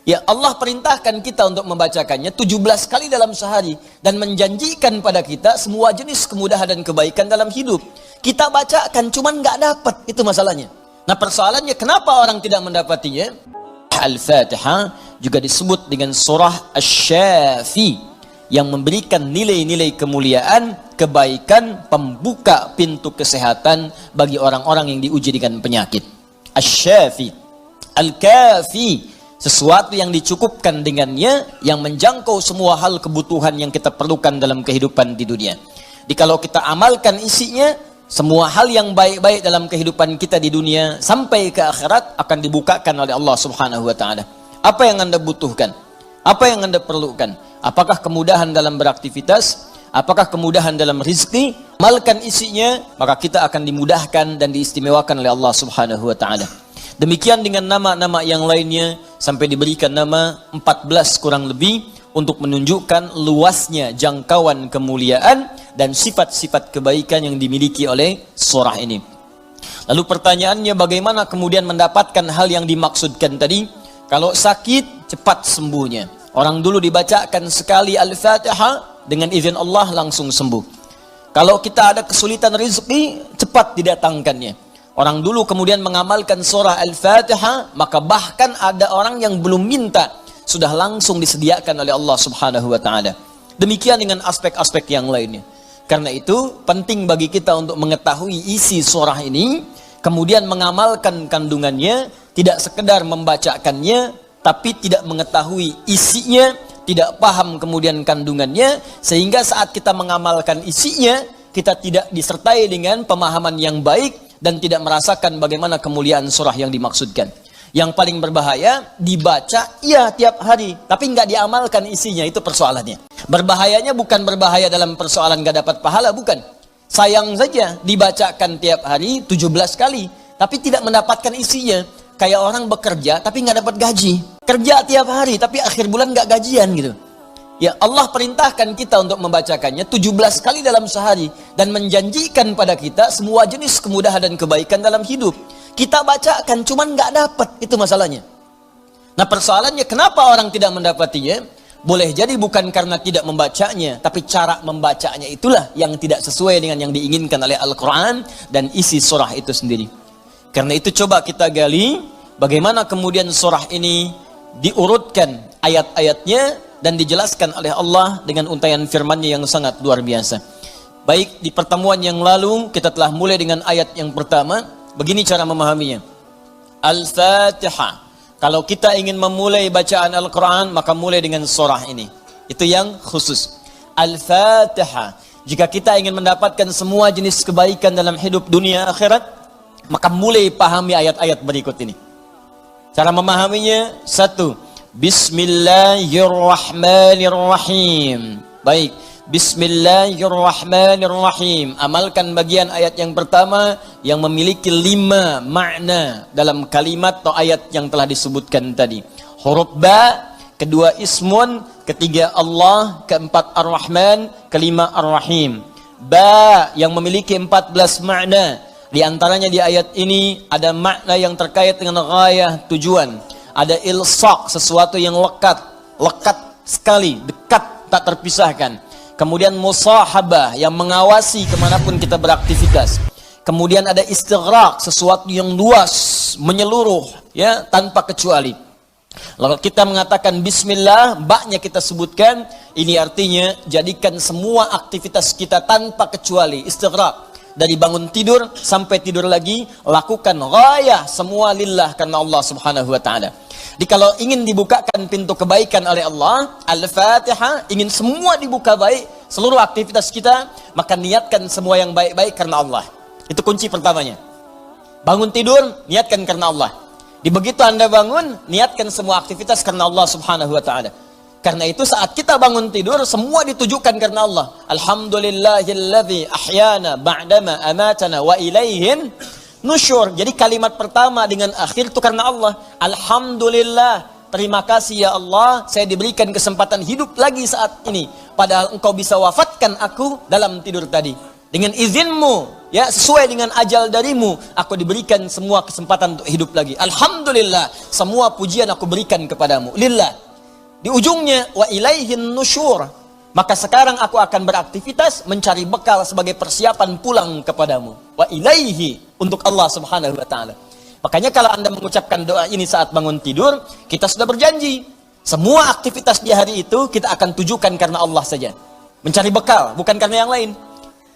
Ya, Allah perintahkan kita untuk membacakannya 17 kali dalam sehari dan menjanjikan pada kita semua jenis kemudahan dan kebaikan dalam hidup. Kita bacakan cuman nggak dapat, itu masalahnya. Nah, persoalannya kenapa orang tidak mendapatinya? Al-Fatihah juga disebut dengan surah Asy-Syafi yang memberikan nilai-nilai kemuliaan, kebaikan, pembuka pintu kesehatan bagi orang-orang yang diuji dengan penyakit. Asy-Syafi, Al-Kafi, sesuatu yang dicukupkan dengannya, yang menjangkau semua hal kebutuhan yang kita perlukan dalam kehidupan di dunia. Jadi kalau kita amalkan isinya, semua hal yang baik-baik dalam kehidupan kita di dunia sampai ke akhirat akan dibukakan oleh Allah Subhanahu wa taala. Apa yang Anda butuhkan? Apa yang Anda perlukan? Apakah kemudahan dalam beraktivitas? Apakah kemudahan dalam rezeki? Amalkan isinya, maka kita akan dimudahkan dan diistimewakan oleh Allah Subhanahu wa taala. Demikian dengan nama-nama yang lainnya sampai diberikan nama 14 kurang lebih untuk menunjukkan luasnya jangkauan kemuliaan dan sifat-sifat kebaikan yang dimiliki oleh surah ini. Lalu pertanyaannya, bagaimana kemudian mendapatkan hal yang dimaksudkan tadi? Kalau sakit, cepat sembuhnya. Orang dulu dibacakan sekali Al-Fatihah, dengan izin Allah langsung sembuh. Kalau kita ada kesulitan rezeki, cepat didatangkannya. Orang dulu kemudian mengamalkan surah Al-Fatihah, maka bahkan ada orang yang belum minta, sudah langsung disediakan oleh Allah Subhanahu wa taala. Demikian dengan aspek-aspek yang lainnya. Karena itu penting bagi kita untuk mengetahui isi surah ini, kemudian mengamalkan kandungannya, tidak sekedar membacakannya, tapi tidak mengetahui isinya, tidak paham kemudian kandungannya, sehingga saat kita mengamalkan isinya, kita tidak disertai dengan pemahaman yang baik, dan tidak merasakan bagaimana kemuliaan surah yang dimaksudkan. Yang paling berbahaya, dibaca iya tiap hari, tapi nggak diamalkan isinya, itu persoalannya. Berbahayanya bukan berbahaya dalam persoalan nggak dapat pahala, bukan. Sayang saja, dibacakan tiap hari 17 kali, tapi tidak mendapatkan isinya. Kayak orang bekerja, tapi nggak dapat gaji. Kerja tiap hari, tapi akhir bulan nggak gajian gitu. Ya, Allah perintahkan kita untuk membacakannya 17 kali dalam sehari dan menjanjikan pada kita semua jenis kemudahan dan kebaikan dalam hidup. Kita bacakan cuman nggak dapat, itu masalahnya. Nah, persoalannya kenapa orang tidak mendapatinya? Boleh jadi bukan karena tidak membacanya, tapi cara membacanya itulah yang tidak sesuai dengan yang diinginkan oleh Al-Quran dan isi surah itu sendiri. Karena itu coba kita gali bagaimana kemudian surah ini diurutkan ayat-ayatnya dan dijelaskan oleh Allah dengan untaian firman-Nya yang sangat luar biasa. Baik, di pertemuan yang lalu kita telah mulai dengan ayat yang pertama. Begini cara memahaminya. Al-Fatihah. Kalau kita ingin memulai bacaan Al-Quran, maka mulai dengan surah ini. Itu yang khusus. Al-Fatihah. Jika kita ingin mendapatkan semua jenis kebaikan dalam hidup dunia akhirat, maka mulai pahami ayat-ayat berikut ini. Cara memahaminya, satu, Bismillahirrahmanirrahim. Baik, Bismillahirrahmanirrahim. Amalkan bagian ayat yang pertama yang memiliki 5 makna dalam kalimat atau ayat yang telah disebutkan tadi. Huruf ba, kedua ismun, ketiga Allah, keempat ar-Rahman, kelima ar-Rahim. Ba yang memiliki 14 makna. Di antaranya di ayat ini ada makna yang terkait dengan ghayah, tujuan. Ada ilsaq, sesuatu yang lekat sekali, dekat, tak terpisahkan. Kemudian musahabah, yang mengawasi kemanapun kita beraktivitas. Kemudian ada istighraq, sesuatu yang luas, menyeluruh, ya, tanpa kecuali. Lalu kita mengatakan bismillah, baknya kita sebutkan, ini artinya jadikan semua aktivitas kita tanpa kecuali, istighraq. Dari bangun tidur sampai tidur lagi, lakukan ghayah semua lillah karena Allah Subhanahu wa taala. Jadi kalau ingin dibukakan pintu kebaikan oleh Allah, Al-Fatihah, ingin semua dibuka baik, seluruh aktivitas kita, maka niatkan semua yang baik-baik karena Allah. Itu kunci pertamanya. Bangun tidur, niatkan karena Allah. Di begitu Anda bangun, niatkan semua aktivitas karena Allah Subhanahu wa taala. Karena itu saat kita bangun tidur, semua ditujukan karena Allah. Alhamdulillahilladzi ahyana ba'dama amatana wa ilaihin nusyur. Jadi kalimat pertama dengan akhir itu karena Allah. Alhamdulillah, terima kasih ya Allah, saya diberikan kesempatan hidup lagi saat ini. Padahal engkau bisa wafatkan aku dalam tidur tadi. Dengan izinmu, ya, sesuai dengan ajal darimu, aku diberikan semua kesempatan untuk hidup lagi. Alhamdulillah, semua pujian aku berikan kepadamu. Lillah. Di ujungnya, wa ilaihin nusyur. Maka sekarang aku akan beraktivitas mencari bekal sebagai persiapan pulang kepadamu. Wa ilaihi, untuk Allah subhanahu wa ta'ala. Makanya kalau Anda mengucapkan doa ini saat bangun tidur, kita sudah berjanji. Semua aktivitas di hari itu kita akan tujukan karena Allah saja. Mencari bekal, bukan karena yang lain.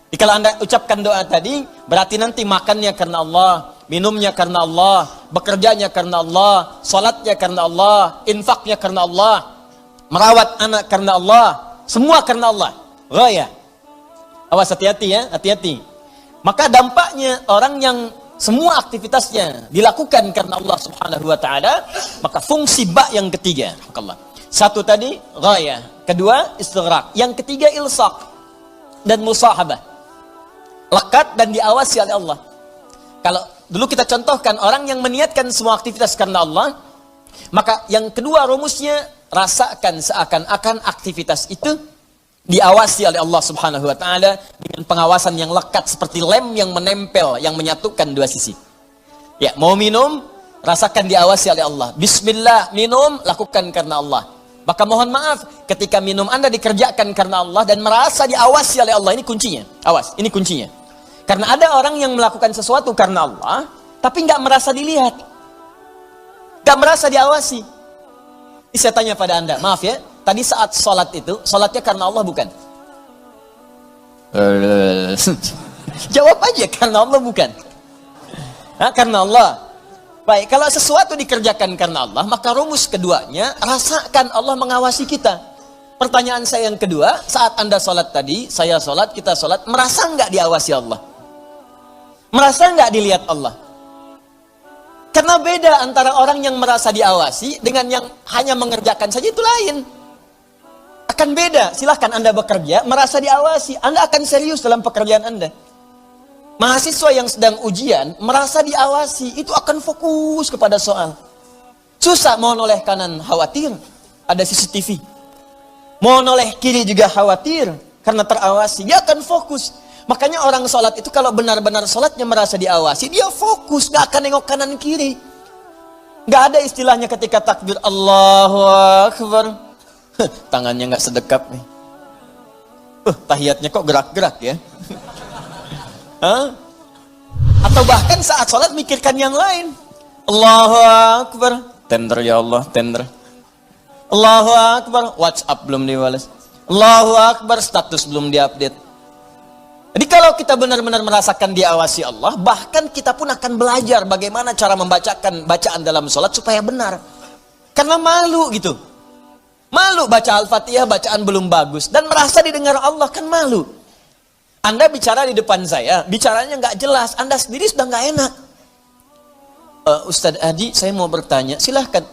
Jadi kalau Anda ucapkan doa tadi, berarti nanti makannya karena Allah, minumnya karena Allah, bekerjanya karena Allah, salatnya karena Allah, infaknya karena Allah, merawat anak karena Allah, semua karena Allah. Raya. Awas, hati-hati ya, hati-hati. Maka dampaknya orang yang semua aktivitasnya dilakukan karena Allah subhanahu wa ta'ala, maka fungsi ba yang ketiga. Satu tadi, raya. Kedua, istighraq. Yang ketiga, ilsaq dan musahabah. Lekat dan diawasi oleh Allah. Kalau dulu kita contohkan orang yang meniatkan semua aktivitas karena Allah, maka yang kedua rumusnya, rasakan seakan-akan aktivitas itu diawasi oleh Allah subhanahu wa ta'ala dengan pengawasan yang lekat seperti lem yang menempel, yang menyatukan dua sisi. Ya, mau minum, rasakan diawasi oleh Allah. Bismillah, minum, lakukan karena Allah. Maka mohon maaf, ketika minum Anda dikerjakan karena Allah dan merasa diawasi oleh Allah, ini kuncinya. Awas, ini kuncinya. Karena ada orang yang melakukan sesuatu karena Allah, tapi nggak merasa dilihat. Nggak merasa diawasi. Ini saya tanya pada Anda, maaf ya, tadi saat sholat itu, sholatnya karena Allah bukan? Jawab aja, karena Allah bukan? Karena Allah. Baik, kalau sesuatu dikerjakan karena Allah, maka rumus keduanya, rasakan Allah mengawasi kita. Pertanyaan saya yang kedua, saat Anda sholat tadi, saya sholat, kita sholat, merasa nggak diawasi Allah? Merasa nggak dilihat Allah? Karena beda antara orang yang merasa diawasi dengan yang hanya mengerjakan saja, itu lain. Akan beda. Silahkan Anda bekerja, merasa diawasi, Anda akan serius dalam pekerjaan Anda. Mahasiswa yang sedang ujian, merasa diawasi, itu akan fokus kepada soal. Susah, mau noleh kanan, khawatir, ada CCTV. Mau noleh kiri juga khawatir, karena terawasi, dia akan fokus. Makanya orang sholat itu kalau benar-benar sholatnya merasa diawasi, dia fokus, gak akan nengok kanan kiri. Gak ada istilahnya ketika takbir Allahu Akbar, tangannya gak sedekap nih. Tahiyatnya kok gerak-gerak ya. Atau bahkan saat sholat mikirkan yang lain. Allahu Akbar, tender ya Allah, tender. Allahu Akbar, WhatsApp belum dibalas. Allahu Akbar, status belum diupdate. Jadi kalau kita benar-benar merasakan diawasi Allah, bahkan kita pun akan belajar bagaimana cara membacakan bacaan dalam sholat supaya benar. Karena malu gitu. Malu baca Al-Fatihah, bacaan belum bagus. Dan merasa didengar Allah, kan malu. Anda bicara di depan saya, bicaranya nggak jelas. Anda sendiri sudah nggak enak. Ustadz Adi, saya mau bertanya, silahkan.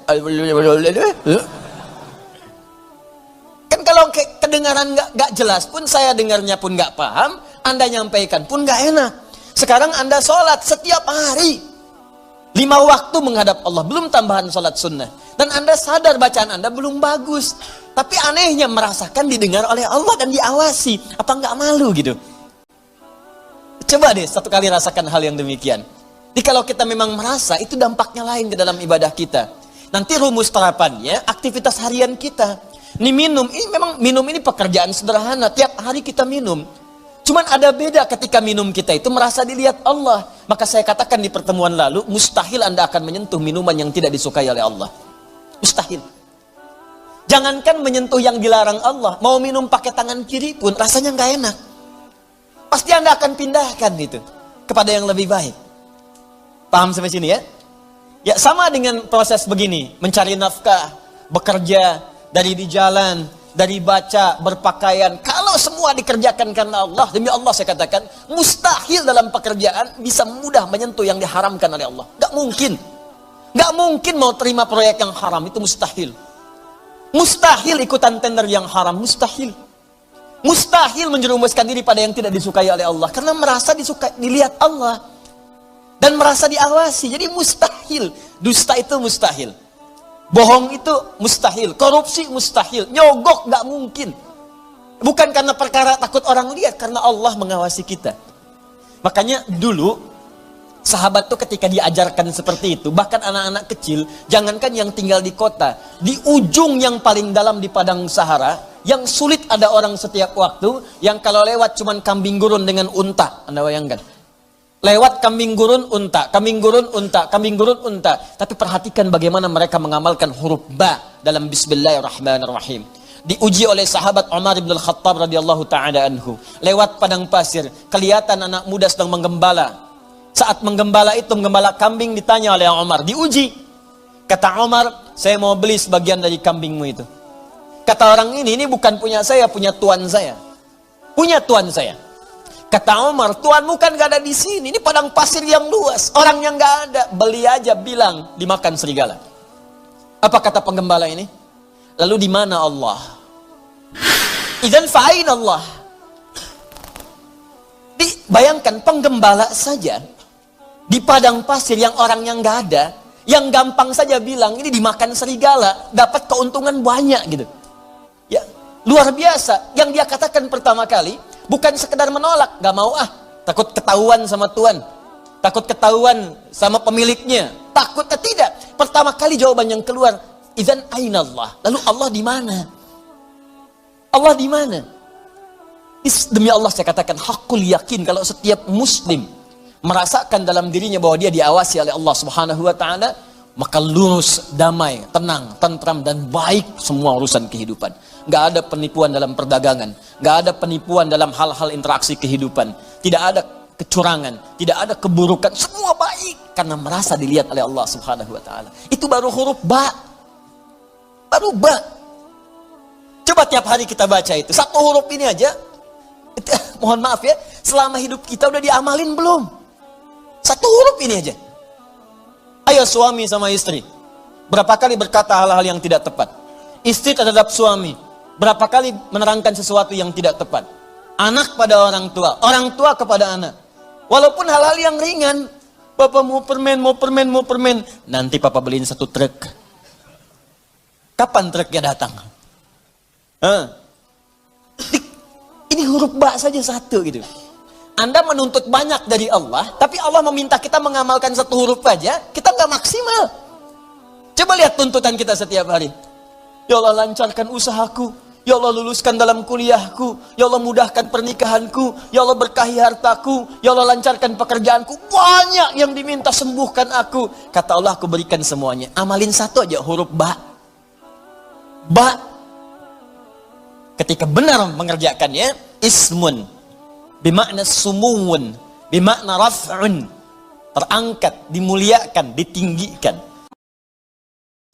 Kan kalau kedengaran nggak jelas pun, saya dengarnya pun nggak paham, Anda nyampaikan pun nggak enak. Sekarang Anda sholat setiap hari 5 waktu menghadap Allah, belum tambahan sholat sunnah, dan Anda sadar bacaan Anda belum bagus, tapi anehnya merasakan didengar oleh Allah dan diawasi. Apa nggak malu gitu? Coba deh satu kali rasakan hal yang demikian. Jadi kalau kita memang merasa, itu dampaknya lain ke dalam ibadah kita. Nanti rumus terapannya, aktivitas harian kita. Ini minum, ini memang minum ini pekerjaan sederhana, tiap hari kita minum. Cuman ada beda ketika minum kita itu merasa dilihat Allah. Maka saya katakan di pertemuan lalu, mustahil Anda akan menyentuh minuman yang tidak disukai oleh Allah. Mustahil. Jangankan menyentuh yang dilarang Allah, mau minum pakai tangan kiri pun rasanya nggak enak. Pasti Anda akan pindahkan itu kepada yang lebih baik. Paham sampai sini ya? Ya sama dengan proses begini, mencari nafkah, bekerja, dari di jalan, dari baca, berpakaian. Kalau semua dikerjakan karena Allah, demi Allah saya katakan, mustahil dalam pekerjaan bisa mudah menyentuh yang diharamkan oleh Allah. Gak mungkin. Gak mungkin mau terima proyek yang haram, itu mustahil. Mustahil ikutan tender yang haram, mustahil. Mustahil menjerumuskan diri pada yang tidak disukai oleh Allah, karena merasa dilihat Allah. Dan merasa diawasi, jadi mustahil. Dusta itu mustahil. Bohong itu mustahil, korupsi mustahil, nyogok gak mungkin. Bukan karena perkara takut orang lihat, karena Allah mengawasi kita. Makanya dulu sahabat tuh ketika diajarkan seperti itu, bahkan anak-anak kecil, jangankan yang tinggal di kota, di ujung yang paling dalam di padang Sahara, yang sulit ada orang setiap waktu, yang kalau lewat cuman kambing gurun dengan unta, Anda bayangkan. Lewat kambing gurun unta, kambing gurun unta, kambing gurun unta. Tapi perhatikan bagaimana mereka mengamalkan huruf ba dalam Bismillahirrahmanirrahim. Diuji oleh sahabat Umar bin Al-Khattab radhiyallahu taala anhu. Lewat padang pasir, kelihatan anak muda sedang menggembala. Saat menggembala itu, menggembala kambing, ditanya oleh Umar, diuji. Kata Umar, saya mau beli sebagian dari kambingmu itu. Kata orang ini bukan punya saya, punya tuan saya. Punya tuan saya. Kata Umar, tuanmu kan gak ada di sini. Ini padang pasir yang luas. Orang yang gak ada, beli aja, bilang dimakan serigala. Apa kata penggembala ini? Lalu di mana Allah? Idzan fa'ain Allah. Bayangkan penggembala saja di padang pasir yang orang yang gak ada, yang gampang saja bilang ini dimakan serigala, dapat keuntungan banyak gitu. Ya, luar biasa. Yang dia katakan pertama kali bukan sekedar menolak, gak mau takut ketahuan sama tuan, takut ketahuan sama pemiliknya, takutnya tidak. Pertama kali jawaban yang keluar, idzan aina Allah. Lalu Allah di mana? Allah di mana? Demi Allah saya katakan hakul yakin kalau setiap muslim merasakan dalam dirinya bahwa dia diawasi oleh Allah Subhanahu wa taala, maka lurus, damai, tenang, tentram dan baik semua urusan kehidupan. Gak ada penipuan dalam perdagangan, gak ada penipuan dalam hal-hal interaksi kehidupan, tidak ada kecurangan, tidak ada keburukan, semua baik karena merasa dilihat oleh Allah Subhanahu wa taala. Itu baru huruf ba. Baru ba. Coba tiap hari kita baca itu. Satu huruf ini aja. Mohon maaf ya, selama hidup kita udah diamalin belum? Satu huruf ini aja. Ayo suami sama istri, berapa kali berkata hal-hal yang tidak tepat? Istri terhadap suami, berapa kali menerangkan sesuatu yang tidak tepat? Anak pada orang tua kepada anak. Walaupun hal-hal yang ringan, Papa mau permen, nanti Papa beliin 1 truk. Kapan truknya datang? Ini huruf ba saja satu gitu. Anda menuntut banyak dari Allah, tapi Allah meminta kita mengamalkan 1 huruf aja, kita nggak maksimal. Coba lihat tuntutan kita setiap hari. Ya Allah lancarkan usahaku, ya Allah luluskan dalam kuliahku, ya Allah mudahkan pernikahanku, ya Allah berkahi hartaku, ya Allah lancarkan pekerjaanku. Banyak yang diminta, sembuhkan aku. Kata Allah, aku berikan semuanya. Amalin 1 aja huruf ba. Ba. Ketika benar mengerjakannya, ismun bimakna sumuun, bimakna raf'un, terangkat, dimuliakan, ditinggikan.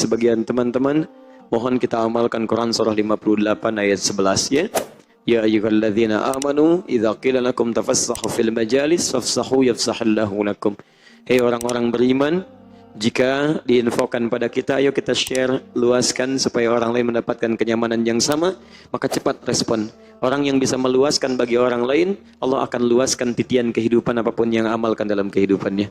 Sebagian teman-teman, mohon kita amalkan Quran surah 58 ayat 11 ya. Ya ayyuhalladzina amanu idza qila lakum tafassahu fil majalis fafsahu yafsahillahu lakum. Hei orang-orang beriman, jika diinfokan pada kita, ayo kita share, luaskan supaya orang lain mendapatkan kenyamanan yang sama, maka cepat respon. Orang yang bisa meluaskan bagi orang lain, Allah akan luaskan titian kehidupan apapun yang amalkan dalam kehidupannya.